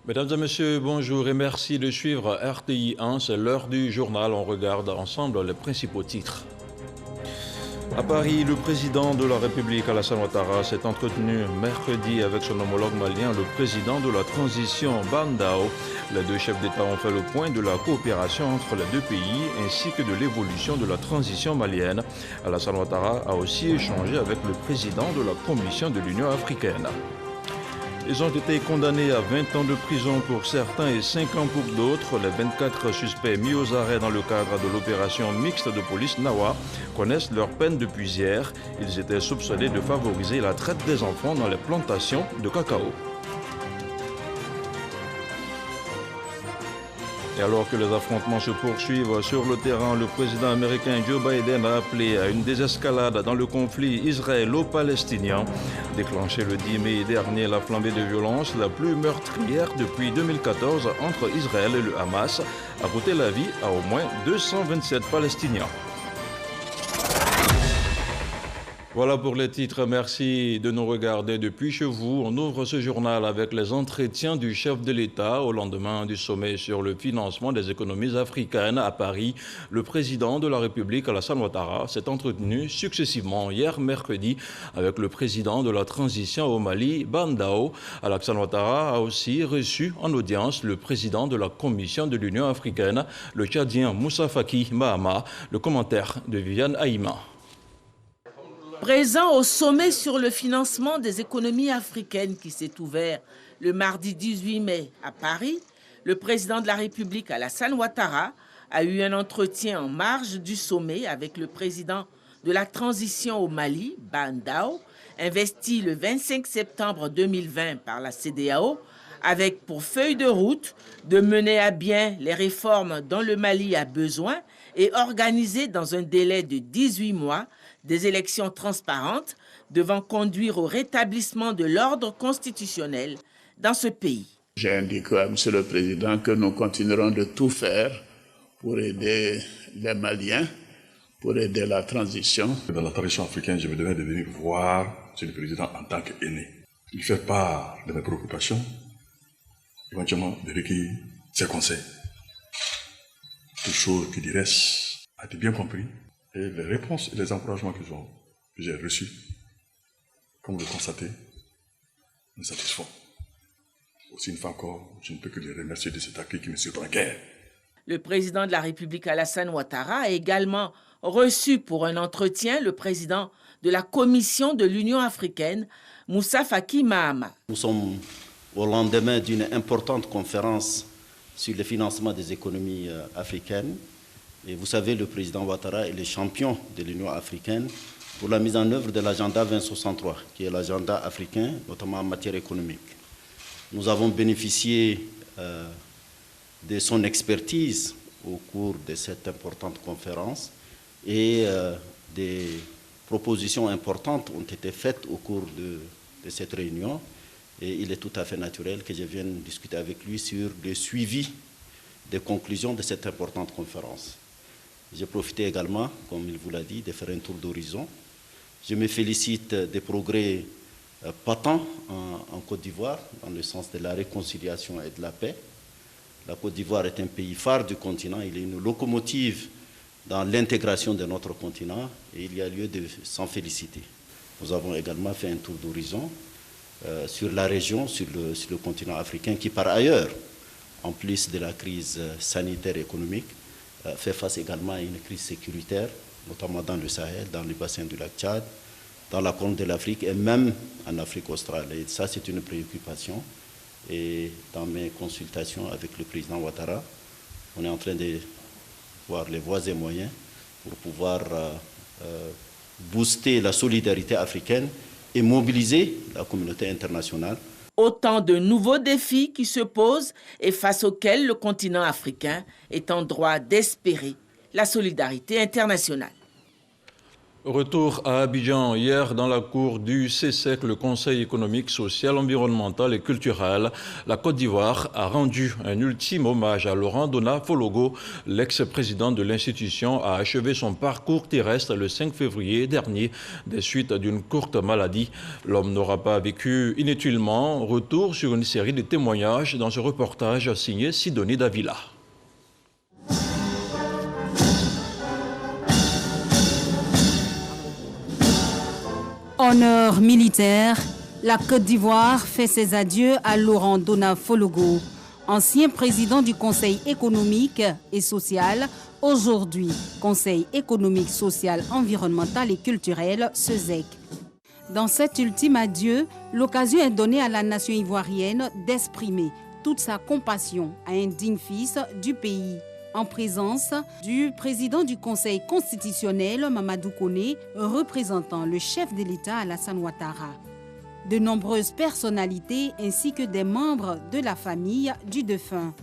Mesdames et messieurs, bonjour et merci de suivre RTI 1. C'est l'heure du journal. On regarde ensemble les principaux titres. À Paris, le président de la République, Alassane Ouattara, s'est entretenu mercredi avec son homologue malien, le président de la transition, Ban Dao. Les deux chefs d'État ont fait le point de la coopération entre les deux pays ainsi que de l'évolution de la transition malienne. Alassane Ouattara a aussi échangé avec le président de la Commission de l'Union africaine. Ils ont été condamnés à 20 ans de prison pour certains et 5 ans pour d'autres. Les 24 suspects mis aux arrêts dans le cadre de l'opération mixte de police Nawa connaissent leur peine depuis hier. Ils étaient soupçonnés de favoriser la traite des enfants dans les plantations de cacao. Et alors que les affrontements se poursuivent sur le terrain, le président américain Joe Biden a appelé à une désescalade dans le conflit israélo-palestinien. Déclenchée le 10 mai dernier, la flambée de violence la plus meurtrière depuis 2014 entre Israël et le Hamas a coûté la vie à au moins 227 Palestiniens. Voilà pour les titres. Merci de nous regarder depuis chez vous. On ouvre ce journal avec les entretiens du chef de l'État au lendemain du sommet sur le financement des économies africaines à Paris. Le président de la République, Alassane Ouattara, s'est entretenu successivement hier mercredi avec le président de la transition au Mali, Ban Dao. Alassane Ouattara a aussi reçu en audience le président de la Commission de l'Union africaine, le Tchadien Moussa Faki Mahama. Le commentaire de Viviane Haïma. Présent au sommet sur le financement des économies africaines qui s'est ouvert le mardi 18 mai à Paris, le président de la République, Alassane Ouattara, a eu un entretien en marge du sommet avec le président de la transition au Mali, Ban Dao, investi le 25 septembre 2020 par la CEDEAO, avec pour feuille de route de mener à bien les réformes dont le Mali a besoin et organiser dans un délai de 18 mois des élections transparentes devant conduire au rétablissement de l'ordre constitutionnel dans ce pays. J'ai indiqué à M. le Président que nous continuerons de tout faire pour aider les Maliens, pour aider la transition. Dans la tradition africaine, je me devais de venir voir M. le Président en tant qu'aîné. Il fait part de mes préoccupations, éventuellement de recueillir ses conseils. Toutes choses qui lui restent a été bien compris. Et les réponses et les encouragements que j'ai reçus, comme vous le constatez, me satisfont. Aussi une fois encore, je ne peux que les remercier de cet accueil qui me surprend guère. Le président de la République, Alassane Ouattara, a également reçu pour un entretien le président de la Commission de l'Union africaine, Moussa Faki Mahama. Nous sommes au lendemain d'une importante conférence sur le financement des économies africaines. Et vous savez, le président Ouattara est le champion de l'Union africaine pour la mise en œuvre de l'agenda 2063, qui est l'agenda africain, notamment en matière économique. Nous avons bénéficié de son expertise au cours de cette importante conférence et des propositions importantes ont été faites au cours de cette réunion. Et il est tout à fait naturel que je vienne discuter avec lui sur le suivi des conclusions de cette importante conférence. J'ai profité également, comme il vous l'a dit, de faire un tour d'horizon. Je me félicite des progrès patents en Côte d'Ivoire, dans le sens de la réconciliation et de la paix. La Côte d'Ivoire est un pays phare du continent, il est une locomotive dans l'intégration de notre continent et il y a lieu de s'en féliciter. Nous avons également fait un tour d'horizon sur la région, sur le continent africain, qui par ailleurs, en plus de la crise sanitaire et économique, fait face également à une crise sécuritaire, notamment dans le Sahel, dans le bassin du lac Tchad, dans la Corne de l'Afrique et même en Afrique australe. Et ça, c'est une préoccupation. Et dans mes consultations avec le président Ouattara, on est en train de voir les voies et moyens pour pouvoir booster la solidarité africaine et mobiliser la communauté internationale. Autant de nouveaux défis qui se posent et face auxquels le continent africain est en droit d'espérer la solidarité internationale. Retour à Abidjan. Hier, dans la cour du CESEC, le Conseil économique, social, environnemental et culturel, la Côte d'Ivoire a rendu un ultime hommage à Laurent Dona Fologo. L'ex-président de l'institution a achevé son parcours terrestre le 5 février dernier des suites d'une courte maladie. L'homme n'aura pas vécu inutilement. Retour sur une série de témoignages dans ce reportage signé Sidonie Davila. Honneur militaire, la Côte d'Ivoire fait ses adieux à Laurent Dona Fologo, ancien président du Conseil économique et social, aujourd'hui Conseil économique, social, environnemental et culturel, CESEC. Dans cet ultime adieu, l'occasion est donnée à la nation ivoirienne d'exprimer toute sa compassion à un digne fils du pays, en présence du président du Conseil constitutionnel, Mamadou Koné, représentant le chef de l'État, Alassane Ouattara. De nombreuses personnalités ainsi que des membres de la famille du défunt.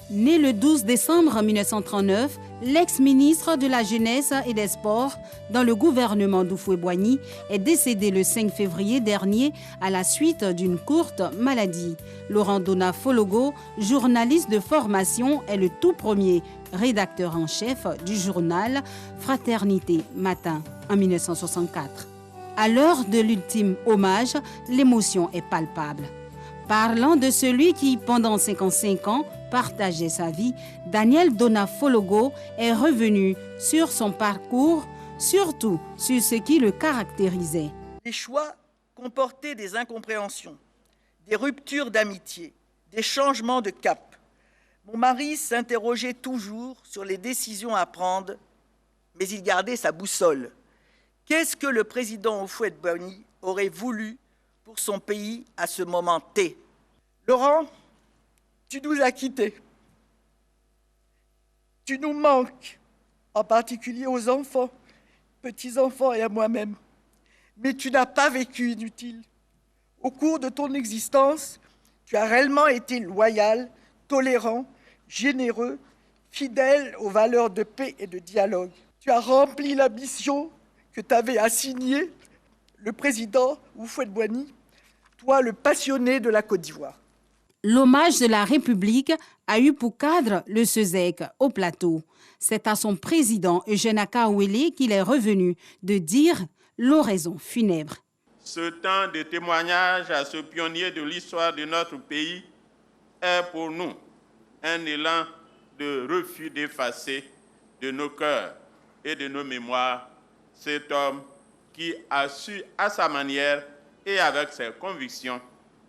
Né le 12 décembre 1939, l'ex-ministre de la Jeunesse et des Sports dans le gouvernement d'Houphouët-Boigny est décédé le 5 février dernier à la suite d'une courte maladie. Laurent Dona Fologo, journaliste de formation, est le tout premier rédacteur en chef du journal Fraternité Matin en 1964. À l'heure de l'ultime hommage, l'émotion est palpable. Parlant de celui qui, pendant 55 ans, partageait sa vie, Daniel Dona Fologo est revenu sur son parcours, surtout sur ce qui le caractérisait. Les choix comportaient des incompréhensions, des ruptures d'amitié, des changements de cap. Mon mari s'interrogeait toujours sur les décisions à prendre, mais il gardait sa boussole. Qu'est-ce que le président Houphouët-Boigny aurait voulu pour son pays à ce moment T? Laurent, tu nous as quittés. Tu nous manques, en particulier aux enfants, petits-enfants et à moi-même. Mais tu n'as pas vécu inutile. Au cours de ton existence, tu as réellement été loyal, tolérant, généreux, fidèle aux valeurs de paix et de dialogue. Tu as rempli la mission que t'avait assignée le président Houphouët-Boigny, toi le passionné de la Côte d'Ivoire. L'hommage de la République a eu pour cadre le CESEC au plateau. C'est à son président Eugène Akaouélé qu'il est revenu de dire l'oraison funèbre. Ce temps de témoignage à ce pionnier de l'histoire de notre pays est pour nous un élan de refus d'effacer de nos cœurs et de nos mémoires cet homme qui a su, à sa manière et avec ses convictions,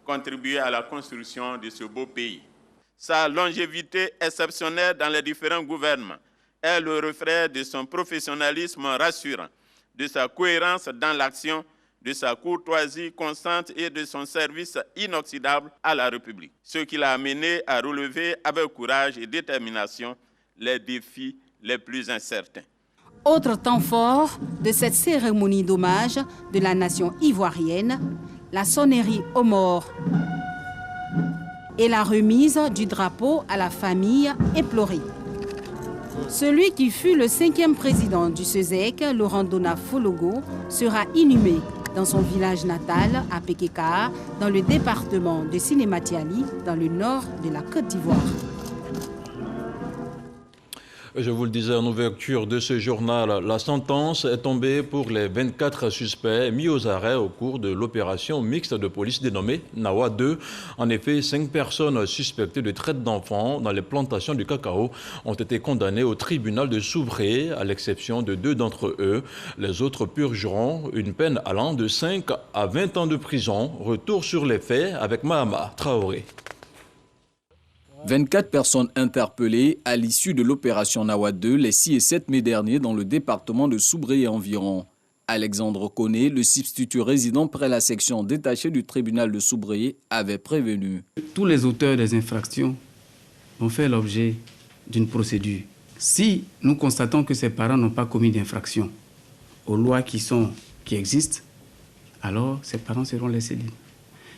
contribuer à la construction de ce beau pays. Sa longévité exceptionnelle dans les différents gouvernements est le reflet de son professionnalisme rassurant, de sa cohérence dans l'action, de sa courtoisie constante et de son service inoxydable à la République, ce qui l'a amené à relever avec courage et détermination les défis les plus incertains. Autre temps fort de cette cérémonie d'hommage de la nation ivoirienne, la sonnerie aux morts et la remise du drapeau à la famille éplorée. Celui qui fut le 5e président du CESEC, Laurent Dona Fologo, sera inhumé dans son village natal à Pékéka, dans le département de Sinématiali, dans le nord de la Côte d'Ivoire. Je vous le disais en ouverture de ce journal, la sentence est tombée pour les 24 suspects mis aux arrêts au cours de l'opération mixte de police dénommée Nawa 2. En effet, 5 personnes suspectées de traite d'enfants dans les plantations du cacao ont été condamnées au tribunal de Souvray, à l'exception de 2 d'entre eux. Les autres purgeront une peine allant de 5 à 20 ans de prison. Retour sur les faits avec Mahama Traoré. 24 personnes interpellées à l'issue de l'opération Nawa 2 les 6 et 7 mai dernier dans le département de Souvray et environ. Alexandre Koné, le substitut résident près la section détachée du tribunal de Souvray, avait prévenu. Tous les auteurs des infractions ont fait l'objet d'une procédure. Si nous constatons que ces parents n'ont pas commis d'infraction aux lois qui existent, alors ces parents seront laissés libres.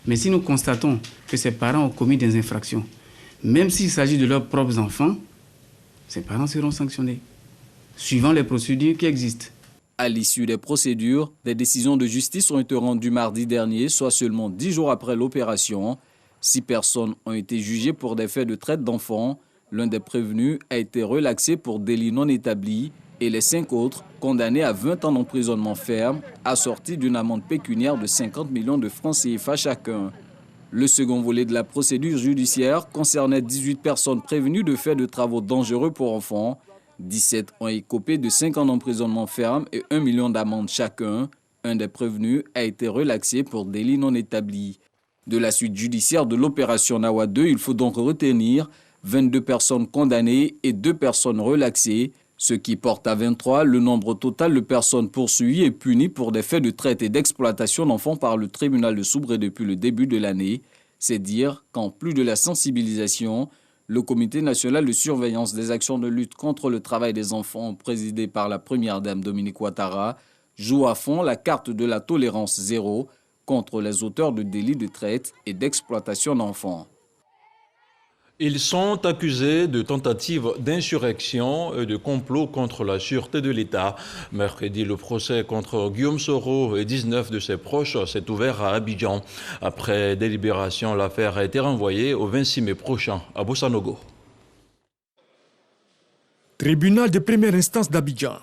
Mais si nous constatons que ces parents ont commis des infractions, même s'il s'agit de leurs propres enfants, ces parents seront sanctionnés, suivant les procédures qui existent. À l'issue des procédures, des décisions de justice ont été rendues mardi dernier, soit seulement 10 jours après l'opération. 6 personnes ont été jugées pour des faits de traite d'enfants. L'un des prévenus a été relaxé pour délit non établi et les 5 autres condamnés à 20 ans d'emprisonnement ferme, assortis d'une amende pécuniaire de 50 millions de francs CFA chacun. Le second volet de la procédure judiciaire concernait 18 personnes prévenues de faits de travaux dangereux pour enfants. 17 ont écopé de 5 ans d'emprisonnement ferme et 1 million d'amende chacun. Un des prévenus a été relaxé pour délit non établi. De la suite judiciaire de l'opération Nawa 2, il faut donc retenir 22 personnes condamnées et 2 personnes relaxées, ce qui porte à 23 le nombre total de personnes poursuivies et punies pour des faits de traite et d'exploitation d'enfants par le tribunal de Soubré depuis le début de l'année. C'est dire qu'en plus de la sensibilisation, le Comité national de surveillance des actions de lutte contre le travail des enfants, présidé par la première dame Dominique Ouattara, joue à fond la carte de la tolérance zéro contre les auteurs de délits de traite et d'exploitation d'enfants. Ils sont accusés de tentative d'insurrection et de complot contre la sûreté de l'État. Mercredi, le procès contre Guillaume Soro et 19 de ses proches s'est ouvert à Abidjan. Après délibération, l'affaire a été renvoyée au 26 mai prochain à Bossanogo. Tribunal de première instance d'Abidjan.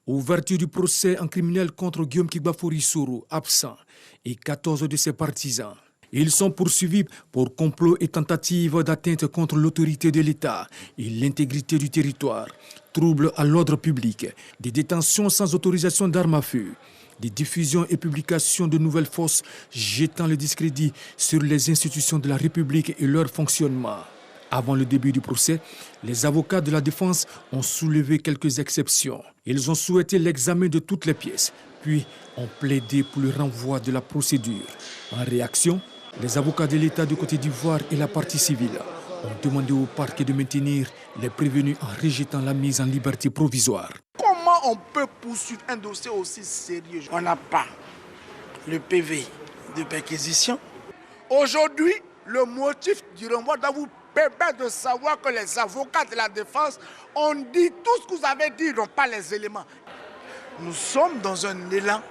Ouverture du procès en criminel contre Guillaume Kigbafori Soro, absent, et 14 de ses partisans. Ils sont poursuivis pour complot et tentative d'atteinte contre l'autorité de l'État et l'intégrité du territoire, trouble à l'ordre public, des détentions sans autorisation d'armes à feu, des diffusions et publications de nouvelles fausses jetant le discrédit sur les institutions de la République et leur fonctionnement. Avant le début du procès, les avocats de la défense ont soulevé quelques exceptions. Ils ont souhaité l'examen de toutes les pièces, puis ont plaidé pour le renvoi de la procédure. En réaction, les avocats de l'État de Côte d'Ivoire et la partie civile ont demandé au parquet de maintenir les prévenus en rejetant la mise en liberté provisoire. Comment on peut poursuivre un dossier aussi sérieux? On n'a pas le PV de perquisition. Aujourd'hui, le motif du renvoi doit vous permettre de savoir que les avocats de la défense ont dit tout ce que vous avez dit, ils n'ont pas les éléments. Nous sommes dans un élan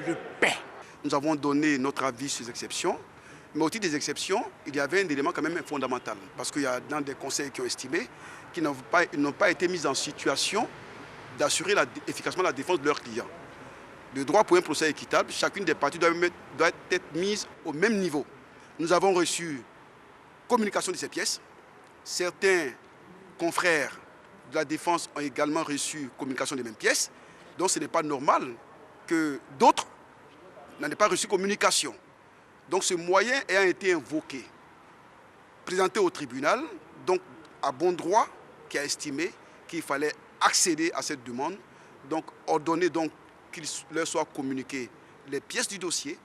de paix. Nous avons donné notre avis sur les exceptions. Mais au titre des exceptions, il y avait un élément quand même fondamental. Parce qu'il y a dans des conseils qui ont estimé qu'ils n'ont pas été mis en situation d'assurer efficacement la défense de leurs clients. Le droit pour un procès équitable, chacune des parties doit être mise au même niveau. Nous avons reçu communication de ces pièces. Certains confrères de la défense ont également reçu communication des mêmes pièces. Donc ce n'est pas normal que d'autres n'en aient pas reçu communication. Donc ce moyen ayant été invoqué, présenté au tribunal, donc à bon droit, qui a estimé qu'il fallait accéder à cette demande, donc ordonner donc qu'il leur soit communiqué les pièces du dossier.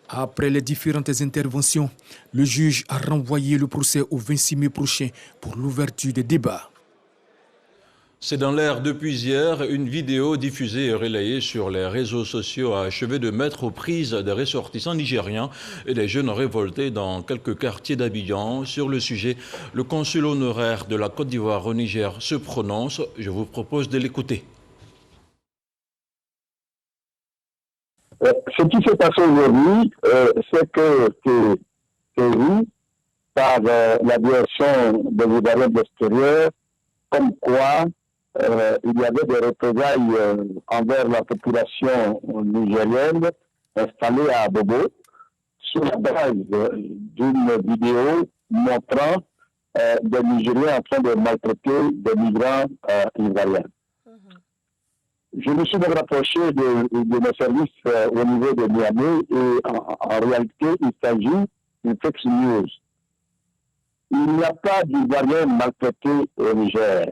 Après les différentes interventions, le juge a renvoyé le procès au 26 mai prochain pour l'ouverture des débats. C'est dans l'air depuis hier, une vidéo diffusée et relayée sur les réseaux sociaux a achevé de mettre aux prises des ressortissants nigériens et des jeunes révoltés dans quelques quartiers d'Abidjan. Sur le sujet, le consul honoraire de la Côte d'Ivoire au Niger se prononce. Je vous propose de l'écouter. Ce qui s'est passé aujourd'hui, c'est que vu par la direction des Ivoiriens de l'extérieur, comme quoi il y avait des représailles envers la population nigérienne installée à Bobo, sur la base d'une vidéo montrant des Nigériens en train de maltraiter des migrants ivoiriens. Je me suis donc rapproché de mes services au niveau de Niamey et en réalité, il s'agit d'une fake news. Il n'y a pas d'Ivoiriens maltraités au Niger,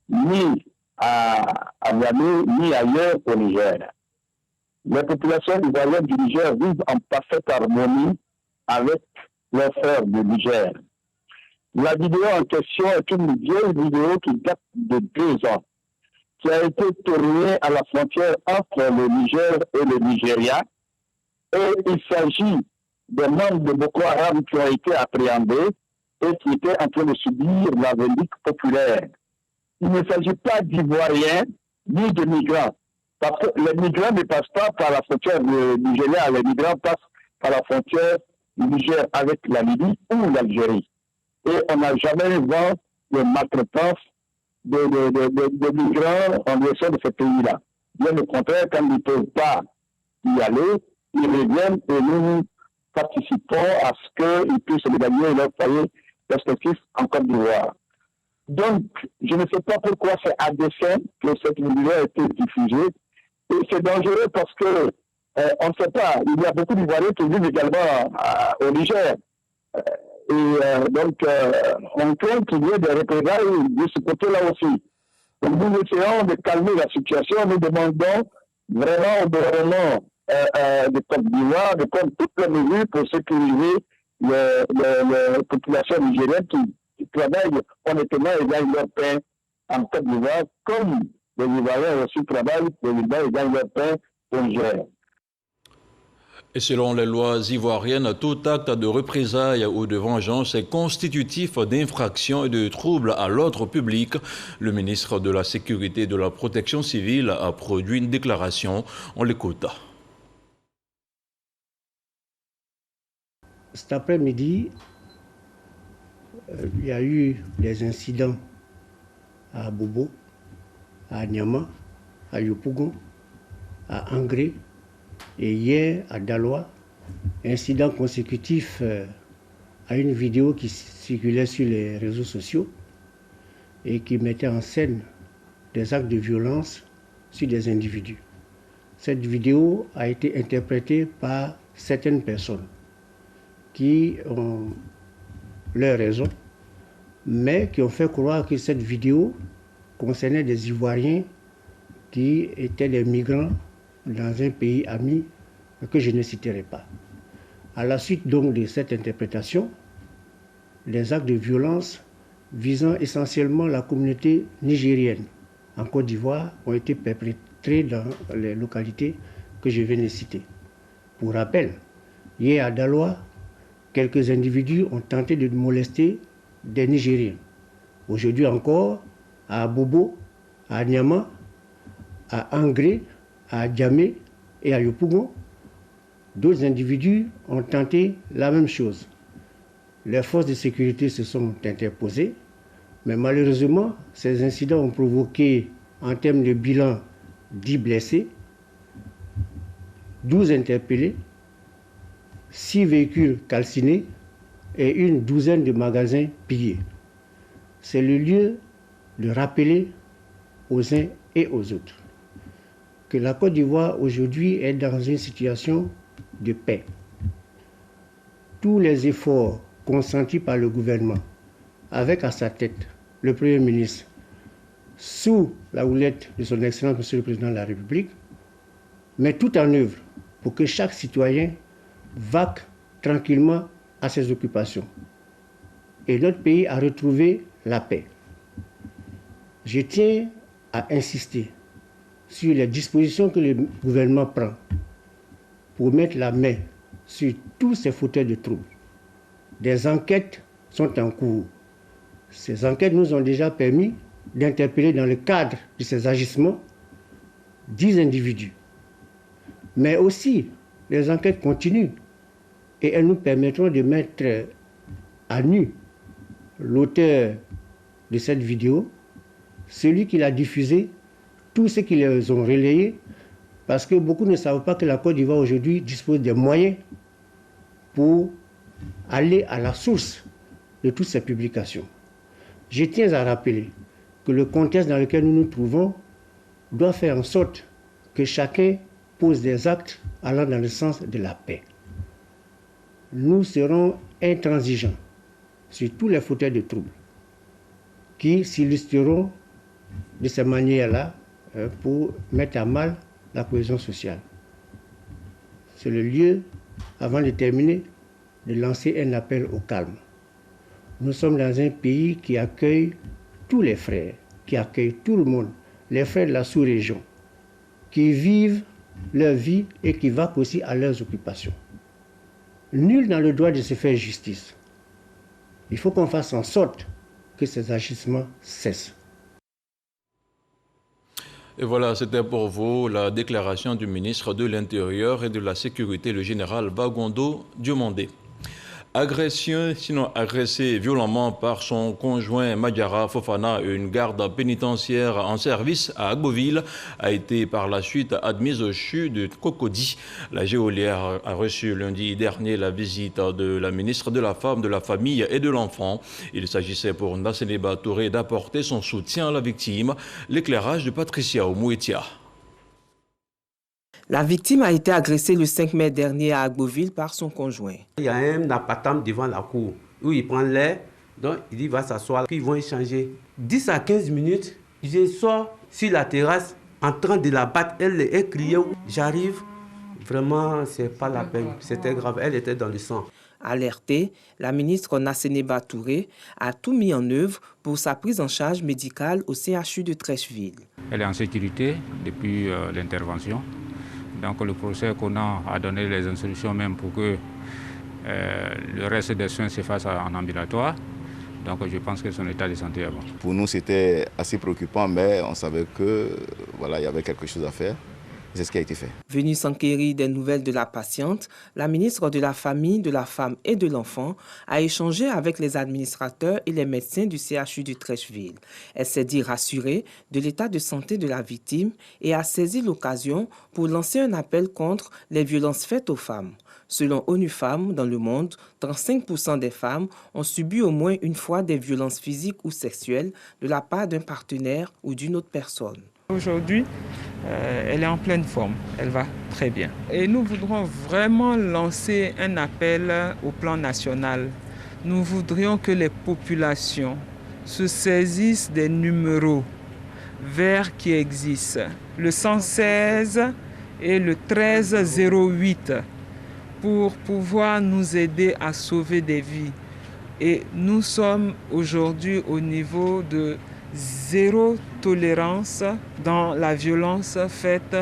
ni à Niamey, ni ailleurs au Niger. Les populations ivoiriennes du Niger vivent en parfaite harmonie avec leurs frères du Niger. La vidéo en question est une vieille vidéo qui date de 2 ans, qui a été tournée à la frontière entre le Niger et le Nigeria. Et il s'agit des membres de Boko Haram qui ont été appréhendés et qui étaient en train de subir la vindicte populaire. Il ne s'agit pas d'Ivoiriens ni de migrants. Parce que les migrants ne passent pas par la frontière du Nigeria, les migrants passent par la frontière du Niger avec la Libye ou l'Algérie. Et on n'a jamais vu de maltraitance de migrants en direction de ces pays-là. Bien au contraire, quand ils ne peuvent pas y aller, ils reviennent et nous participons à ce qu'ils puissent évaluer leur foyer respectif en Côte d'Ivoire. Donc, je ne sais pas pourquoi c'est à dessein que cette vidéo a été diffusée. Et c'est dangereux parce que on ne sait pas, il y a beaucoup d'Ivoiriens qui vivent également au Niger. Donc, on craint qu'il y ait des représailles de ce côté-là aussi. Donc, nous essayons de calmer la situation. Nous demandons vraiment au gouvernement de Côte d'Ivoire de prendre toutes les mesures pour sécuriser les populations nigériennes qui travaillent honnêtement et gagnent leur pain en Côte d'Ivoire, comme les Ivoiriens aussi travaillent et gagnent leur pain au Niger. Et selon les lois ivoiriennes, tout acte de représailles ou de vengeance est constitutif d'infraction et de trouble à l'ordre public. Le ministre de la Sécurité et de la Protection civile a produit une déclaration. On l'écoute. Cet après-midi, il y a eu des incidents à Bobo, à Nyama, à Yopougon, à Angré et hier à Daloa, incident consécutif à une vidéo qui circulait sur les réseaux sociaux et qui mettait en scène des actes de violence sur des individus. Cette vidéo a été interprétée par certaines personnes qui ont leurs raisons, mais qui ont fait croire que cette vidéo concernait des Ivoiriens qui étaient des migrants dans un pays ami que je ne citerai pas. À la suite donc de cette interprétation, les actes de violence visant essentiellement la communauté nigérienne en Côte d'Ivoire ont été perpétrés dans les localités que je viens de citer. Pour rappel, hier à Daloa, quelques individus ont tenté de molester des Nigériens. Aujourd'hui encore, à Bobo, à Nyama, à Angré, à Djamé et à Yopougon, d'autres individus ont tenté la même chose. Les forces de sécurité se sont interposées, mais malheureusement, ces incidents ont provoqué, en termes de bilan, 10 blessés, 12 interpellés, 6 véhicules calcinés et une douzaine de magasins pillés. C'est le lieu de rappeler aux uns et aux autres que la Côte d'Ivoire aujourd'hui est dans une situation de paix. Tous les efforts consentis par le gouvernement, avec à sa tête le Premier ministre, sous la houlette de son Excellence Monsieur le Président de la République, mettent tout en œuvre pour que chaque citoyen vaque tranquillement à ses occupations. Et notre pays a retrouvé la paix. Je tiens à insister sur les dispositions que le gouvernement prend pour mettre la main sur tous ces fauteurs de troubles. Des enquêtes sont en cours. Ces enquêtes nous ont déjà permis d'interpeller dans le cadre de ces agissements 10 individus. Mais aussi, les enquêtes continuent et elles nous permettront de mettre à nu l'auteur de cette vidéo, celui qui l'a diffusée, tous ceux qui les ont relayés, parce que beaucoup ne savent pas que la Côte d'Ivoire aujourd'hui dispose des moyens pour aller à la source de toutes ces publications. Je tiens à rappeler que le contexte dans lequel nous nous trouvons doit faire en sorte que chacun pose des actes allant dans le sens de la paix. Nous serons intransigeants sur tous les fauteurs de troubles qui s'illustreront de cette manière-là pour mettre à mal la cohésion sociale. C'est le lieu, avant de terminer, de lancer un appel au calme. Nous sommes dans un pays qui accueille tous les frères, qui accueille tout le monde, les frères de la sous-région, qui vivent leur vie et qui vaquent aussi à leurs occupations. Nul n'a le droit de se faire justice. Il faut qu'on fasse en sorte que ces agissements cessent. Et voilà, c'était pour vous la déclaration du ministre de l'Intérieur et de la Sécurité, le général Bagondo Diomandé. Agression, sinon agressé violemment par son conjoint Madiara Fofana, une garde pénitentiaire en service à Agboville, a été par la suite admise au CHU de Cocody. La geôlière a reçu lundi dernier la visite de la ministre de la Femme, de la Famille et de l'Enfant. Il s'agissait pour Nasseneba Touré d'apporter son soutien à la victime. L'éclairage de Patricia Omouetia. La victime a été agressée le 5 mai dernier à Agboville par son conjoint. Il y a un appartement devant la cour où il prend l'air, donc il va s'asseoir, puis ils vont échanger. 10 à 15 minutes, je sors sur la terrasse en train de la battre. Elle est criée. J'arrive, vraiment, c'est pas la peine, c'était grave, elle était dans le sang. Alertée, la ministre Nasseneba Touré a tout mis en œuvre pour sa prise en charge médicale au CHU de Treichville. Elle est en sécurité depuis l'intervention. Donc le professeur Conan a donné les instructions même pour que le reste des soins se fassent en ambulatoire. Donc je pense que son état de santé est bon. Pour nous c'était assez préoccupant, mais on savait que voilà, il y avait quelque chose à faire. C'est ce qui a été fait. Venue s'enquérir des nouvelles de la patiente, la ministre de la Famille, de la Femme et de l'Enfant a échangé avec les administrateurs et les médecins du CHU de Treichville. Elle s'est dit rassurée de l'état de santé de la victime et a saisi l'occasion pour lancer un appel contre les violences faites aux femmes. Selon ONU Femmes, dans le monde, 35% des femmes ont subi au moins une fois des violences physiques ou sexuelles de la part d'un partenaire ou d'une autre personne. Aujourd'hui, elle est en pleine forme, elle va très bien. Et nous voudrons vraiment lancer un appel au plan national. Nous voudrions que les populations se saisissent des numéros verts qui existent, le 116 et le 1308, pour pouvoir nous aider à sauver des vies. Et nous sommes aujourd'hui au niveau de zéro tolérance dans la violence faite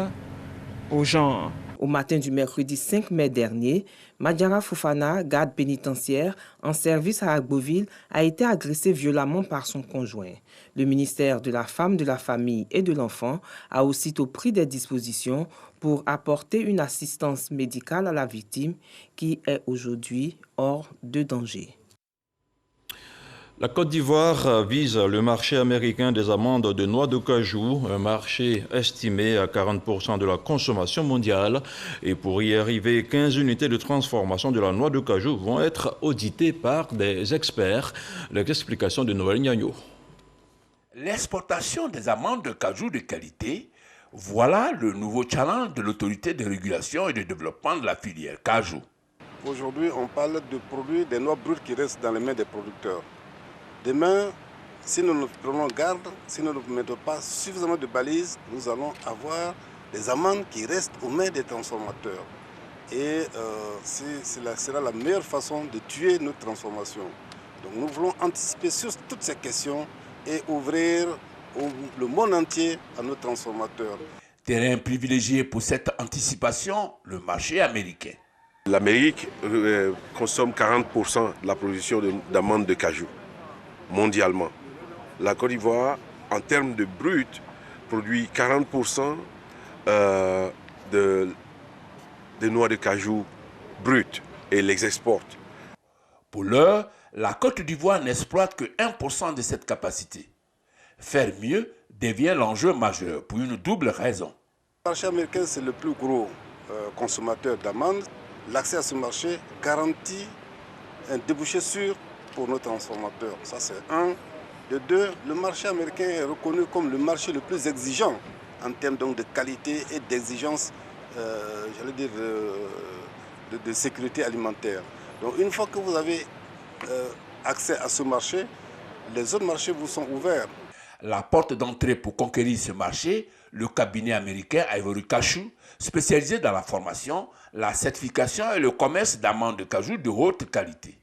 aux gens. Au matin du mercredi 5 mai dernier, Madiara Fofana, garde pénitentiaire en service à Agboville, a été agressée violemment par son conjoint. Le ministère de la Femme, de la Famille et de l'Enfant a aussitôt pris des dispositions pour apporter une assistance médicale à la victime qui est aujourd'hui hors de danger. La Côte d'Ivoire vise le marché américain des amandes de noix de cajou, un marché estimé à 40% de la consommation mondiale. Et pour y arriver, 15 unités de transformation de la noix de cajou vont être auditées par des experts. Les explications de Noël Niagno. L'exportation des amandes de cajou de qualité, voilà le nouveau challenge de l'autorité de régulation et de développement de la filière cajou. Aujourd'hui, on parle de produits, des noix brutes qui restent dans les mains des producteurs. Demain, si nous ne prenons garde, si nous ne mettons pas suffisamment de balises, nous allons avoir des amendes qui restent aux mains des transformateurs. Et sera la meilleure façon de tuer notre transformation. Donc nous voulons anticiper sur toutes ces questions et ouvrir le monde entier à nos transformateurs. Terrain privilégié pour cette anticipation, le marché américain. L'Amérique consomme 40% de la production d'amandes de cajou mondialement. La Côte d'Ivoire, en termes de brut, produit 40% de noix de cajou brutes et les exporte. Pour l'heure, la Côte d'Ivoire n'exploite que 1% de cette capacité. Faire mieux devient l'enjeu majeur pour une double raison. Le marché américain, c'est le plus gros consommateur d'amandes. L'accès à ce marché garantit un débouché sûr pour nos transformateurs. Ça, c'est un. De deux, le marché américain est reconnu comme le marché le plus exigeant en termes donc, de qualité et d'exigence, de sécurité alimentaire. Donc, une fois que vous avez accès à ce marché, les autres marchés vous sont ouverts. La porte d'entrée pour conquérir ce marché, le cabinet américain Ivory Cajou, spécialisé dans la formation, la certification et le commerce d'amandes de cajou de haute qualité.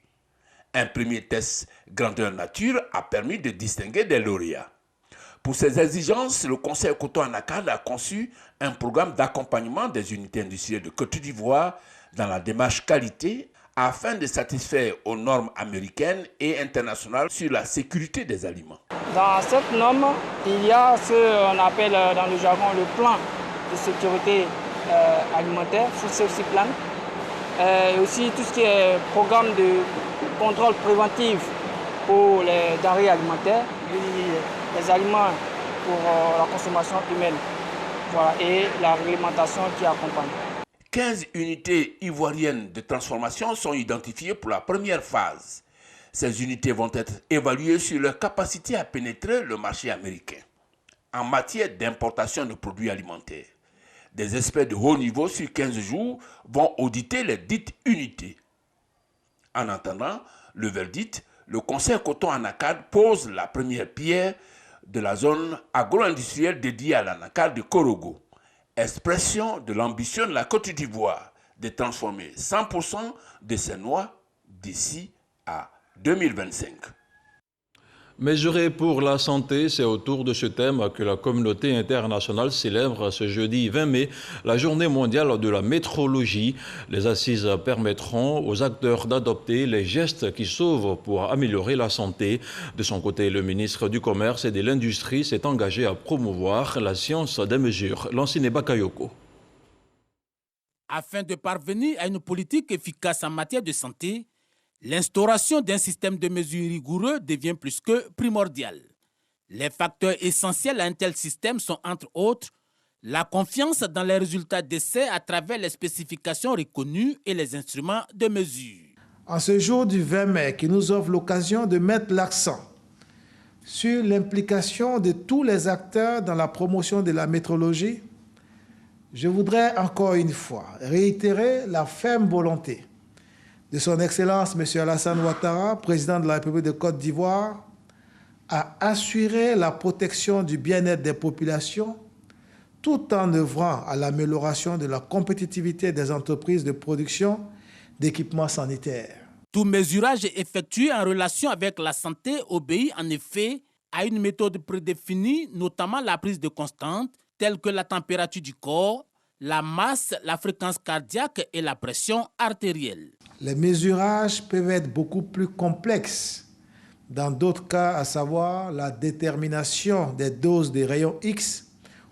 Un premier test grandeur nature a permis de distinguer des lauréats. Pour ces exigences, le Conseil Coton Anacarde a conçu un programme d'accompagnement des unités industrielles de Côte d'Ivoire dans la démarche qualité afin de satisfaire aux normes américaines et internationales sur la sécurité des aliments. Dans cette norme, il y a ce qu'on appelle dans le jargon le plan de sécurité alimentaire, Food Safety Plan, et aussi tout ce qui est programme de contrôle préventif pour les denrées alimentaires, les aliments pour la consommation humaine, voilà, et la réglementation qui accompagne. 15 unités ivoiriennes de transformation sont identifiées pour la première phase. Ces unités vont être évaluées sur leur capacité à pénétrer le marché américain en matière d'importation de produits alimentaires. Des experts de haut niveau sur 15 jours vont auditer les dites unités. En attendant le verdict, le Conseil coton anacarde pose la première pierre de la zone agro-industrielle dédiée à l'anacarde de Korogo, expression de l'ambition de la Côte d'Ivoire de transformer 100% de ses noix d'ici à 2025. Mesurer pour la santé, c'est autour de ce thème que la communauté internationale célèbre ce jeudi 20 mai la journée mondiale de la métrologie. Les assises permettront aux acteurs d'adopter les gestes qui sauvent pour améliorer la santé. De son côté, le ministre du Commerce et de l'Industrie s'est engagé à promouvoir la science des mesures. Lansine Bakayoko. Afin de parvenir à une politique efficace en matière de santé, l'instauration d'un système de mesure rigoureux devient plus que primordial. Les facteurs essentiels à un tel système sont entre autres la confiance dans les résultats d'essais à travers les spécifications reconnues et les instruments de mesure. En ce jour du 20 mai qui nous offre l'occasion de mettre l'accent sur l'implication de tous les acteurs dans la promotion de la métrologie, je voudrais encore une fois réitérer la ferme volonté de son Excellence M. Alassane Ouattara, président de la République de Côte d'Ivoire, à assurer la protection du bien-être des populations tout en œuvrant à l'amélioration de la compétitivité des entreprises de production d'équipements sanitaires. Tout mesurage effectué en relation avec la santé obéit en effet à une méthode prédéfinie, notamment la prise de constantes, telles que la température du corps, la masse, la fréquence cardiaque et la pression artérielle. Les mesurages peuvent être beaucoup plus complexes. Dans d'autres cas, à savoir la détermination des doses des rayons X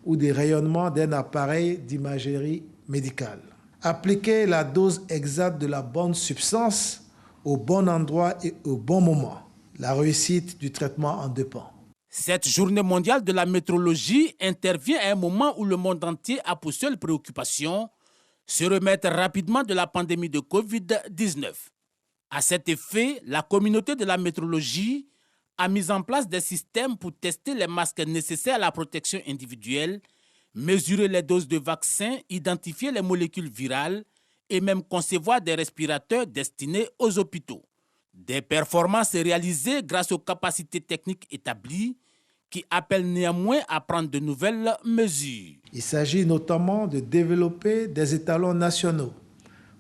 ou des rayonnements d'un appareil d'imagerie médicale. Appliquer la dose exacte de la bonne substance au bon endroit et au bon moment. La réussite du traitement en dépend. Cette journée mondiale de la métrologie intervient à un moment où le monde entier a pour seule préoccupation se remettre rapidement de la pandémie de Covid-19. À cet effet, la communauté de la métrologie a mis en place des systèmes pour tester les masques nécessaires à la protection individuelle, mesurer les doses de vaccins, identifier les molécules virales et même concevoir des respirateurs destinés aux hôpitaux. Des performances réalisées grâce aux capacités techniques établies qui appellent néanmoins à prendre de nouvelles mesures. Il s'agit notamment de développer des étalons nationaux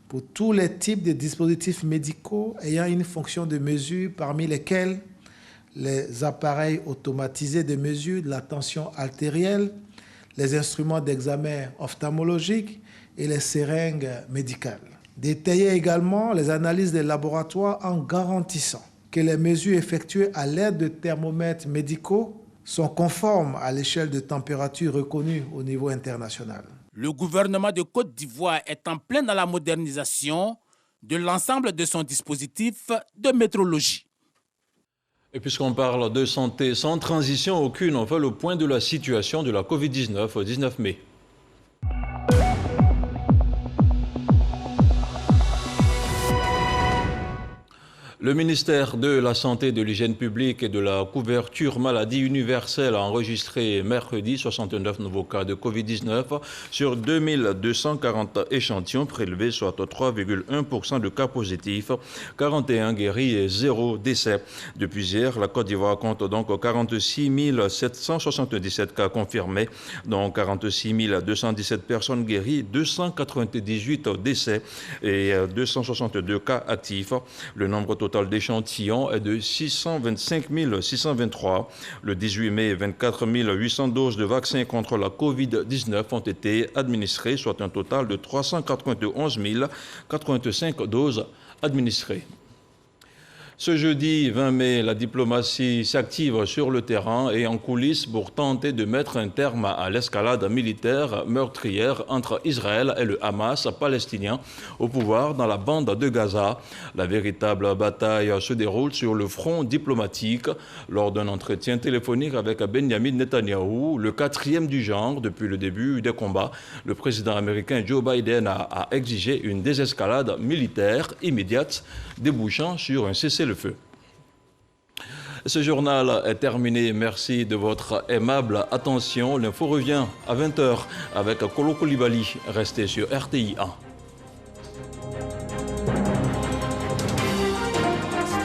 pour tous les types de dispositifs médicaux ayant une fonction de mesure, parmi lesquels les appareils automatisés de mesure de la tension artérielle, les instruments d'examen ophtalmologique et les seringues médicales. Détailler également les analyses des laboratoires en garantissant que les mesures effectuées à l'aide de thermomètres médicaux sont conformes à l'échelle de température reconnue au niveau international. Le gouvernement de Côte d'Ivoire est en plein dans la modernisation de l'ensemble de son dispositif de métrologie. Et puisqu'on parle de santé sans transition aucune, on fait le point de la situation de la Covid-19 au 19 mai. Le ministère de la Santé, de l'Hygiène publique et de la couverture maladie universelle a enregistré mercredi 69 nouveaux cas de Covid-19 sur 2240 échantillons prélevés, soit 3,1% de cas positifs, 41 guéris et 0 décès. Depuis hier, la Côte d'Ivoire compte donc 46 777 cas confirmés, dont 46 217 personnes guéries, 298 décès et 262 cas actifs. Le nombre total d'échantillons est de 625 623. Le 18 mai, 24 800 doses de vaccins contre la Covid-19 ont été administrées, soit un total de 391 085 doses administrées. Ce jeudi 20 mai, la diplomatie s'active sur le terrain et en coulisses pour tenter de mettre un terme à l'escalade militaire meurtrière entre Israël et le Hamas palestinien au pouvoir dans la bande de Gaza. La véritable bataille se déroule sur le front diplomatique. Lors d'un entretien téléphonique avec Benjamin Netanyahou, le 4e du genre depuis le début des combats, le président américain Joe Biden a exigé une désescalade militaire immédiate débouchant sur un cessez-le-feu. Ce journal est terminé. Merci de votre aimable attention. L'info revient à 20h avec Kolo Koulibaly. Restez sur RTI 1.